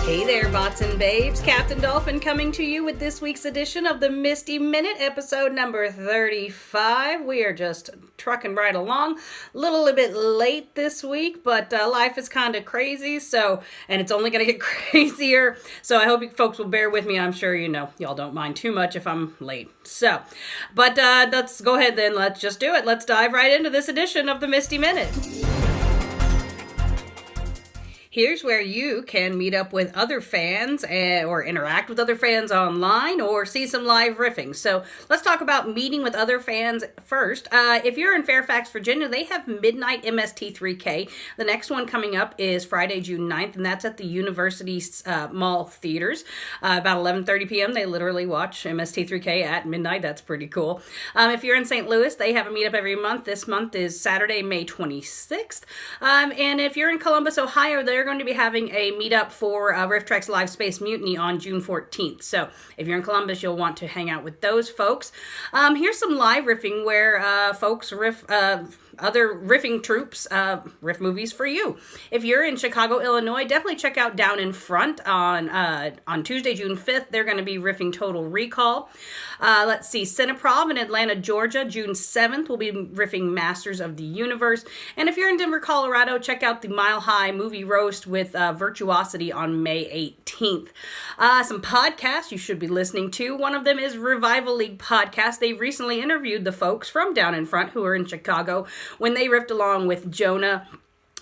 Hey there, bots and babes. Captain Dolphin coming to you with this week's edition of the MSTie Minute, episode number 35. We are just trucking right along. A little bit late this week, but life is kind of crazy, and it's only going to get crazier. So I hope you folks will bear with me. I'm sure y'all don't mind too much if I'm late. But let's go ahead then. Let's just do it. Let's dive right into this edition of the MSTie Minute. Here's where you can meet up with other fans or interact with other fans online or see some live riffing. So let's talk about meeting with other fans first. If you're in Fairfax, Virginia, they have Midnite MST3K. The next one coming up is Friday, June 9th, and that's at the University Mall Theaters. About 11:30 p.m., they literally watch MST3K at midnight. That's pretty cool. If you're in St. Louis, they have a meetup every month. This month is Saturday, May 26th. And if you're in Columbus, Ohio, they're going to be having a meetup for RiffTrax Live Space Mutiny on June 14th. So if you're in Columbus, you'll want to hang out with those folks. Here's some live riffing where folks riff other riffing troops, riff movies for you. If you're in Chicago, Illinois, definitely check out Down in Front on Tuesday, June 5th. They're going to be riffing Total Recall. Let's see, Cineprov in Atlanta, Georgia, June 7th. We'll be riffing Masters of the Universe. And if you're in Denver, Colorado, check out the Mile High Movie Roast with Virtuosity on May 18th. Some podcasts you should be listening to. One of them is Revival League Podcast. They recently interviewed the folks from Down in Front who are in Chicago when they riffed along with Jonah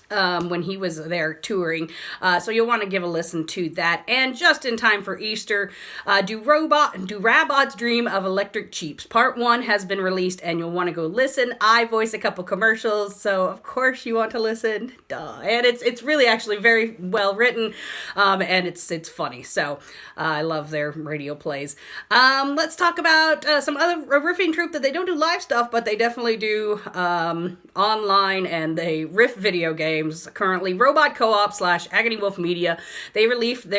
when he was there touring. So you'll want to give a listen to that. And just in time for Easter, do Robots Dream of Electric Cheeps? Part 1 has been released and you'll want to go listen. I voice a couple commercials, so of course you want to listen. Duh. And it's really actually very well written, and it's funny. So I love their radio plays. Let's talk about some other riffing troupe that they don't do live stuff, but they definitely do online, and they riff video games. Currently, Robot Co-op / Agonywolf Media. They released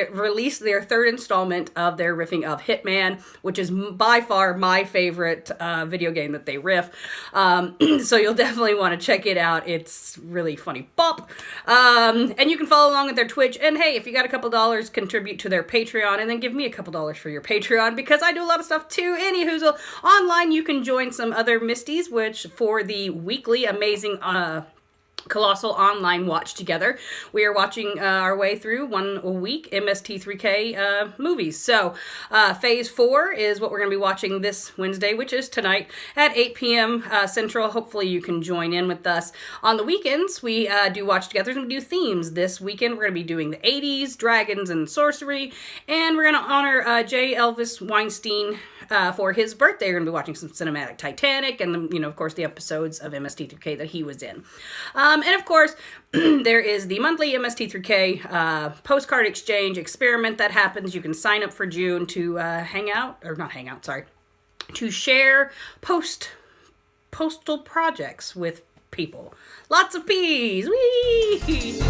their third installment of their riffing of Hitman, which is by far my favorite video game that they riff. So you'll definitely want to check it out. It's really funny bop. And you can follow along with their Twitch. And hey, if you got a couple dollars, contribute to their Patreon, and then give me a couple dollars for your Patreon, because I do a lot of stuff too. Anyhoozle, online you can join some other MSTies, which for the weekly amazing Colossal online watch together. We are watching our way through one a week MST3K movies. So phase 4 is what we're going to be watching this Wednesday, which is tonight at 8 p.m. Central. Hopefully you can join in with us. On the weekends, we do watch together and we do themes. This weekend, we're going to be doing the 80s, dragons, and sorcery. And we're going to honor Elvis Weinstein for his birthday. We're going to be watching some cinematic Titanic and, of course, the episodes of MST3K that he was in. And of course, there is the monthly MST3K postcard exchange experiment that happens. You can sign up for June to to share postal projects with people. Lots of P's. Whee!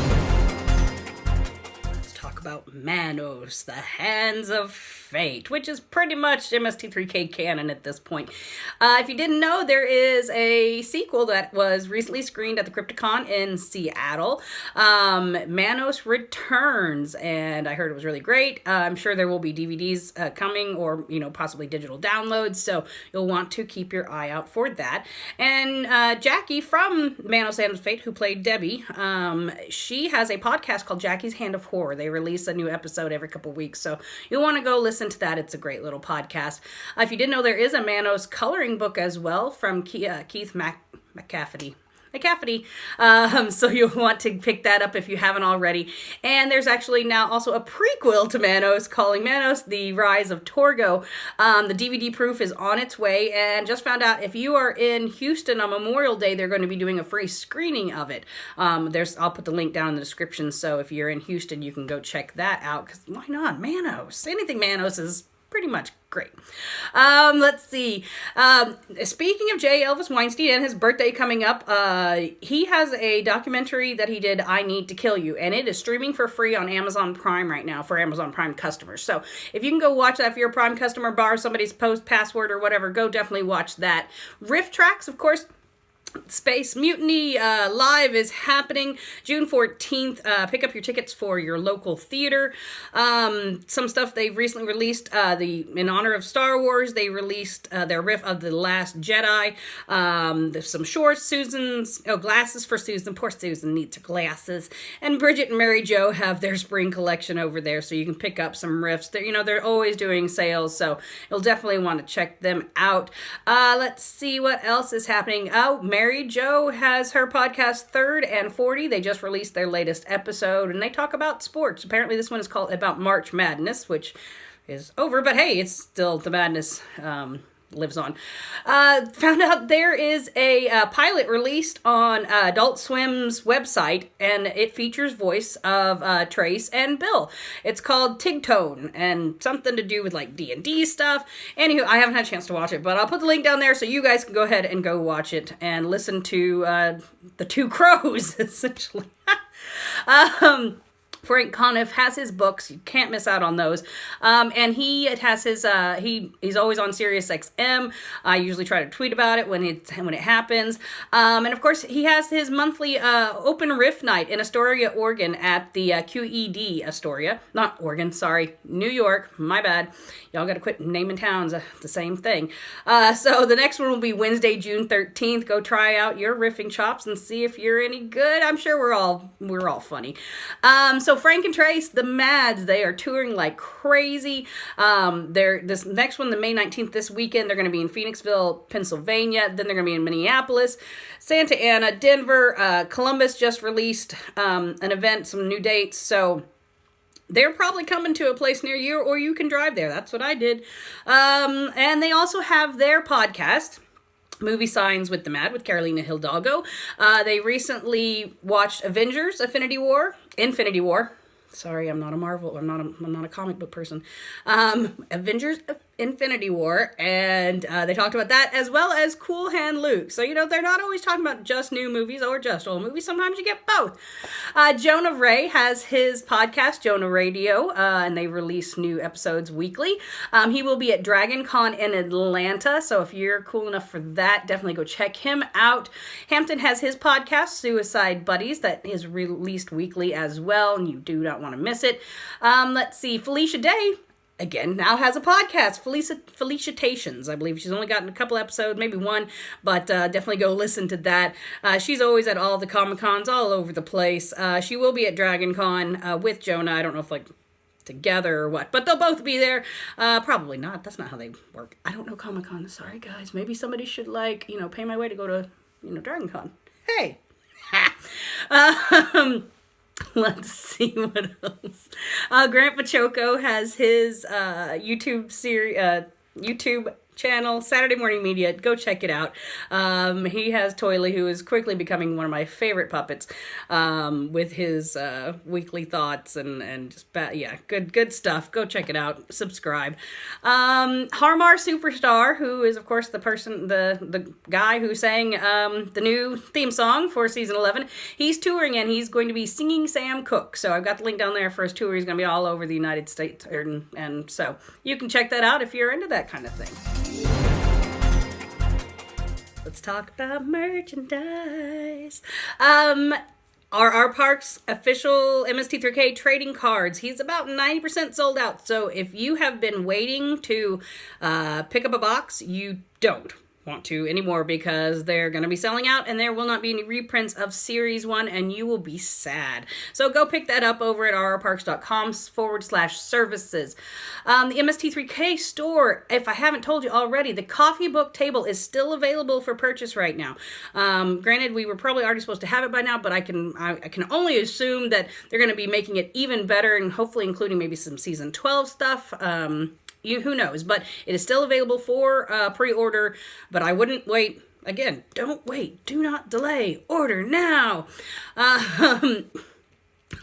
Let's talk about Manos, the Hands of Fate, which is pretty much MST3K canon at this point. If you didn't know, there is a sequel that was recently screened at the Crypticon in Seattle. Manos returns, and I heard it was really great. I'm sure there will be DVDs coming, or possibly digital downloads, so you'll want to keep your eye out for that. And Jackey from Manos Hands of Fate, who played Debbie, she has a podcast called Jackie's Hand of Horror. They release a new episode every couple weeks, so you'll want to go listen to that. It's a great little podcast. If you didn't know, there is a Manos coloring book as well from Keith McCafferty. So you'll want to pick that up if you haven't already. And there's actually now also a prequel to Manos calling Manos The Rise of Torgo. The DVD proof is on its way, and just found out if you are in Houston on Memorial Day, they're going to be doing a free screening of it. I'll put the link down in the description, so if you're in Houston, you can go check that out, because why not? Manos. Anything Manos is pretty much great. Let's see. Speaking of Elvis Weinstein and his birthday coming up, he has a documentary that he did, I Need to Kill You, and it is streaming for free on Amazon Prime right now for Amazon Prime customers. So if you can go watch that, if you're a Prime customer, borrow somebody's password or whatever, go definitely watch that. RiffTrax, of course, Space Mutiny Live is happening June 14th. Pick up your tickets for your local theater. Some stuff they've recently released, in honor of Star Wars, they released their riff of The Last Jedi. There's some shorts, glasses for Susan. Poor Susan needs her glasses. And Bridget and Mary Jo have their spring collection over there, so you can pick up some riffs. They're always doing sales, so you'll definitely want to check them out. Let's see what else is happening. Oh, Mary Jo has her podcast 3rd and 40. They just released their latest episode, and they talk about sports. Apparently this one is called about March Madness, which is over, but hey, it's still the madness lives on. Found out there is a pilot released on Adult Swim's website, and it features voice of Trace and Bill. It's called Tigtone, and something to do with like D&D stuff. Anywho, I haven't had a chance to watch it, but I'll put the link down there so you guys can go ahead and go watch it and listen to the two crows, essentially. Frank Conniff has his books. You can't miss out on those. And he has his, he's always on Sirius XM. I usually try to tweet about it when it happens. And of course, he has his monthly open riff night in Astoria, Oregon at the QED Astoria. Not Oregon, sorry. New York. My bad. Y'all got to quit naming towns the same thing. So the next one will be Wednesday, June 13th. Go try out your riffing chops and see if you're any good. I'm sure we're all funny. So Frank and Trace, the Mads, they are touring like crazy. This next one, the May 19th, this weekend, they're going to be in Phoenixville, Pennsylvania. Then they're going to be in Minneapolis, Santa Ana, Denver. Columbus just released an event, some new dates. So they're probably coming to a place near you, or you can drive there. That's what I did. And they also have their podcast, Movie Signs with the Mad, with Carolina Hidalgo. They recently watched Avengers, Infinity War. Sorry, I'm not a Marvel. I'm not a comic book person. Avengers Infinity War, and they talked about that as well as Cool Hand Luke. So they're not always talking about just new movies or just old movies. Sometimes you get both. Jonah Ray has his podcast, Jonah Radio, and they release new episodes weekly. He will be at Dragon Con in Atlanta, so if you're cool enough for that, definitely go check him out. Hampton has his podcast, Suicide Buddies, that is released weekly as well, and you do not want to miss it. Let's see, Felicia Day, again, now has a podcast, Felicitations. I believe she's only gotten a couple episodes, maybe one, but definitely go listen to that. She's always at all the Comic-Cons all over the place. She will be at Dragon Con with Jonah. I don't know if together or what, but they'll both be there. Probably not. That's not how they work. I don't know Comic-Con. Sorry, guys. Maybe somebody should pay my way to go to, Dragon Con. Hey. Let's see what else. Grant Baciocco has his YouTube channel, Saturday Morning Media. Go check it out. He has Toily, who is quickly becoming one of my favorite puppets, with his weekly thoughts and just good stuff. Go check it out. Subscribe. Har Mar Superstar, who is of course the guy who sang the new theme song for season 11. He's touring and he's going to be singing Sam Cooke. So I've got the link down there for his tour. He's going to be all over the United States, and so you can check that out if you're into that kind of thing. Let's talk about merchandise. RR Park's official MST3K trading cards. He's about 90% sold out. So if you have been waiting to pick up a box, you don't want to anymore, because they're going to be selling out and there will not be any reprints of Series 1 and you will be sad. So go pick that up over at rrparks.com/services. The MST3K store, if I haven't told you already, the coffee book table is still available for purchase right now. Granted, we were probably already supposed to have it by now, but I can only assume that they're going to be making it even better and hopefully including maybe some season 12 stuff. Who knows, but it is still available for pre-order, but I wouldn't wait. Again, don't wait. Do not delay. Order now.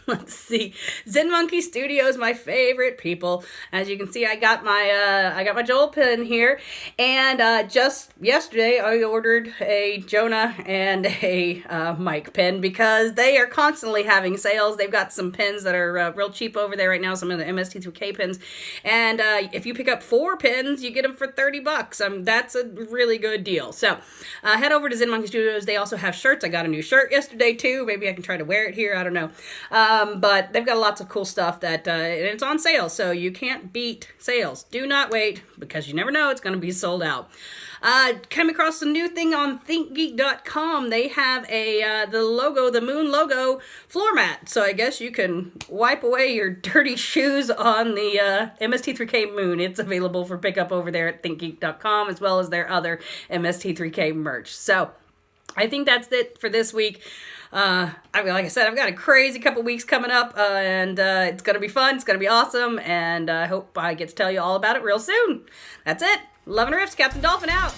let's see. Zen Monkey Studios, my favorite people. As you can see, I got my Joel pen here, and just yesterday I ordered a Jonah and a Mike pen because they are constantly having sales. They've got some pens that are real cheap over there right now, some of the MST3K pens, and if you pick up 4 pens, you get them for $30. That's a really good deal. So head over to Zen Monkey Studios. They also have shirts. I got a new shirt yesterday too. Maybe I can try to wear it here. I don't know. But they've got lots of cool stuff that and it's on sale, so you can't beat sales. Do not wait, because you never know, it's going to be sold out. Came across a new thing on thinkgeek.com. They have the moon logo floor mat. So I guess you can wipe away your dirty shoes on the MST3K moon. It's available for pickup over there at thinkgeek.com, as well as their other MST3K merch. So I think that's it for this week. Like I said, I've got a crazy couple weeks coming up, and it's going to be fun. It's going to be awesome, and I hope I get to tell you all about it real soon. That's it. Love and Riffs, Captain Dolphin out.